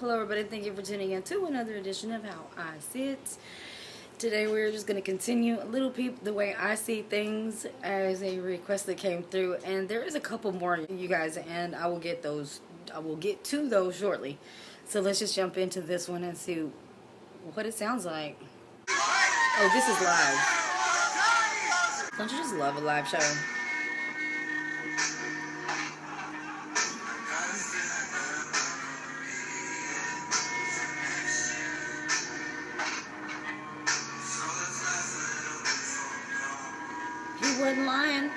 Hello everybody, thank you for tuning in to another edition of How I See It. Today we're just going to continue Lil Peep, the way I see things, as a request that came through, and there is a couple more, you guys, and I will get to those shortly. So let's just jump into this one and see what it sounds like. Oh, this is live. Don't you just love a live show? He wasn't lying.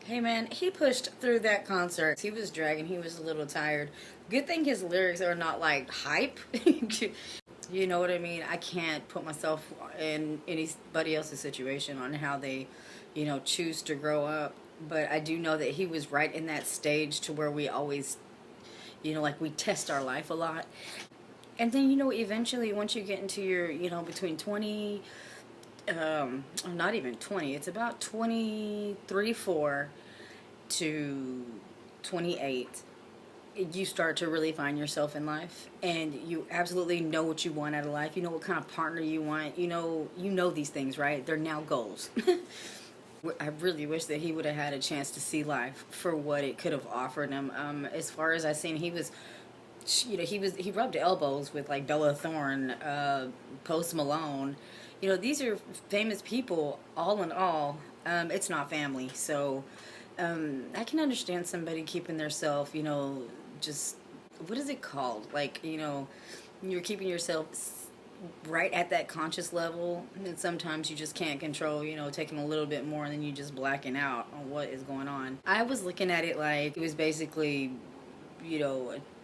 Hey man, he pushed through that concert. He was dragging, he was a little tired. Good thing his lyrics are not like hype. You know what I mean? I can't put myself in anybody else's situation on how they, choose to grow up. But I do know that he was right in that stage to where we always, like we test our life a lot. And then, eventually once you get into your, between 20, not even 20, it's about 23, 4 to 28, you start to really find yourself in life, and you absolutely know what you want out of life. You know what kind of partner you want. You know these things, right? They're now goals. I really wish that he would have had a chance to see life for what it could have offered him. As far as I seen, he rubbed elbows with like Bella Thorne, Post Malone. These are famous people. All in all, it's not family. So I can understand somebody keeping theirself, just, what is it called? Like, you're keeping yourself right at that conscious level, and sometimes you just can't control, taking a little bit more and then you just blacking out on what is going on. I was looking at it like it was basically,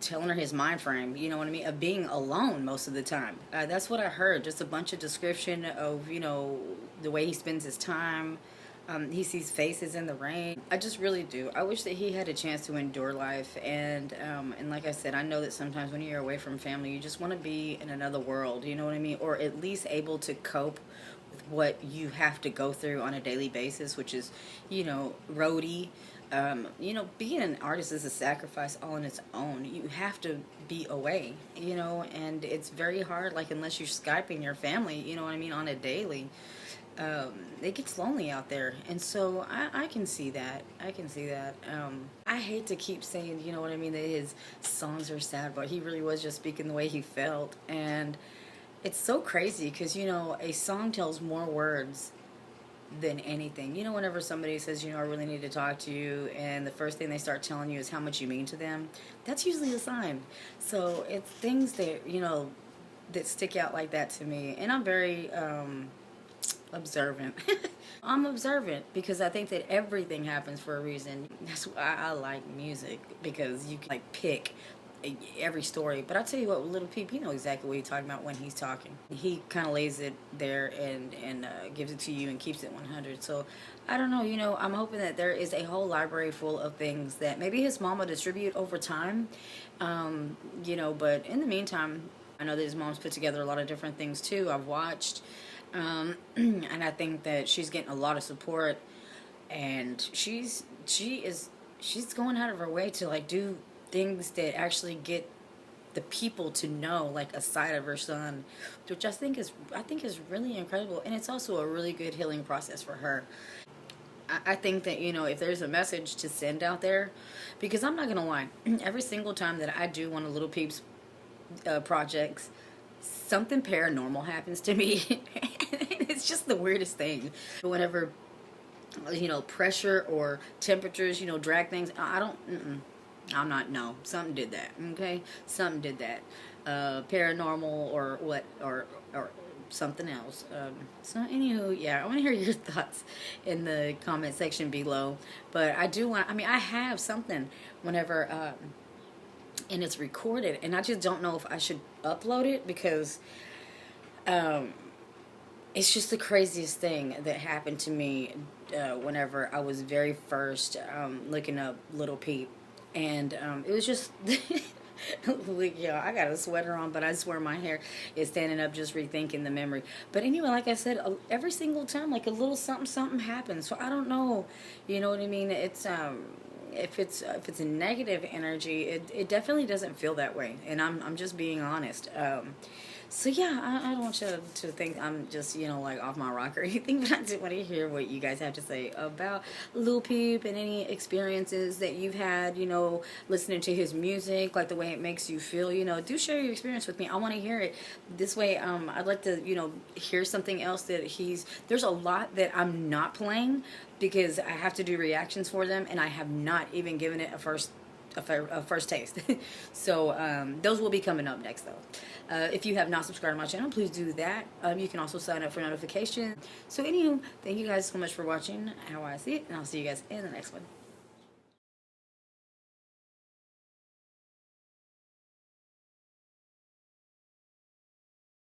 telling her his mind frame, you know what I mean, of being alone most of the time. That's what I heard, just a bunch of description of, the way he spends his time. He sees faces in the rain. I just really do. I wish that he had a chance to endure life. And like I said, I know that sometimes when you're away from family, you just want to be in another world, you know what I mean? Or at least able to cope with what you have to go through on a daily basis, which is, roadie. Being an artist is a sacrifice all on its own. You have to be away, and it's very hard, like, unless you're Skyping your family, you know what I mean, on a daily. It gets lonely out there, and so I can see that. I hate to keep saying, you know what I mean, that his songs are sad, but he really was just speaking the way he felt, and it's so crazy because, a song tells more words than anything. Whenever somebody says, I really need to talk to you, and the first thing they start telling you is how much you mean to them, that's usually a sign. So it's things that, that stick out like that to me, and I'm very, observant. I'm observant because I think that everything happens for a reason. That's why I like music, because you can like pick every story. But I tell you what, with Lil Peep, you know exactly what he's talking about when he's talking. He kind of lays it there and gives it to you and keeps it 100. So I don't know, I'm hoping that there is a whole library full of things that maybe his mom will distribute over time. But in the meantime, I know that his mom's put together a lot of different things too. I've watched. And I think that she's getting a lot of support, and she's going out of her way to like do things that actually get the people to know like a side of her son, which I think is really incredible, and it's also a really good healing process for her. I think that, if there's a message to send out there, because I'm not gonna lie, every single time that I do one of Lil Peep's projects, something paranormal happens to me. It's just the weirdest thing. Whenever, pressure or temperatures, drag things, I'm not, no, something did that, okay? Something did that. Paranormal or what, or something else. So anywho, yeah, I want to hear your thoughts in the comment section below. But I do want, I mean, I have something whenever, and it's recorded, and I just don't know if I should upload it because it's just the craziest thing that happened to me whenever I was very first looking up Lil Peep. And it was just, like, yo, I got a sweater on, but I swear my hair is standing up just rethinking the memory. But anyway, like I said, every single time, like a little something, something happens. So I don't know, you know what I mean? It's, if it's a negative energy, it definitely doesn't feel that way. And I'm just being honest. So yeah, I don't want you to think I'm just, you know, like off my rock or anything, but I do want to hear what you guys have to say about Lil Peep and any experiences that you've had, you know, listening to his music, like the way it makes you feel, you know. Do share your experience with me. I want to hear it. This way, I'd like to, you know, hear something else that there's a lot that I'm not playing because I have to do reactions for them, and I have not even given it a first taste. So those will be coming up next though. If you have not subscribed to my channel, please do that. You can also sign up for notifications. So anywho, thank you guys so much for watching How I See It, and I'll see you guys in the next one.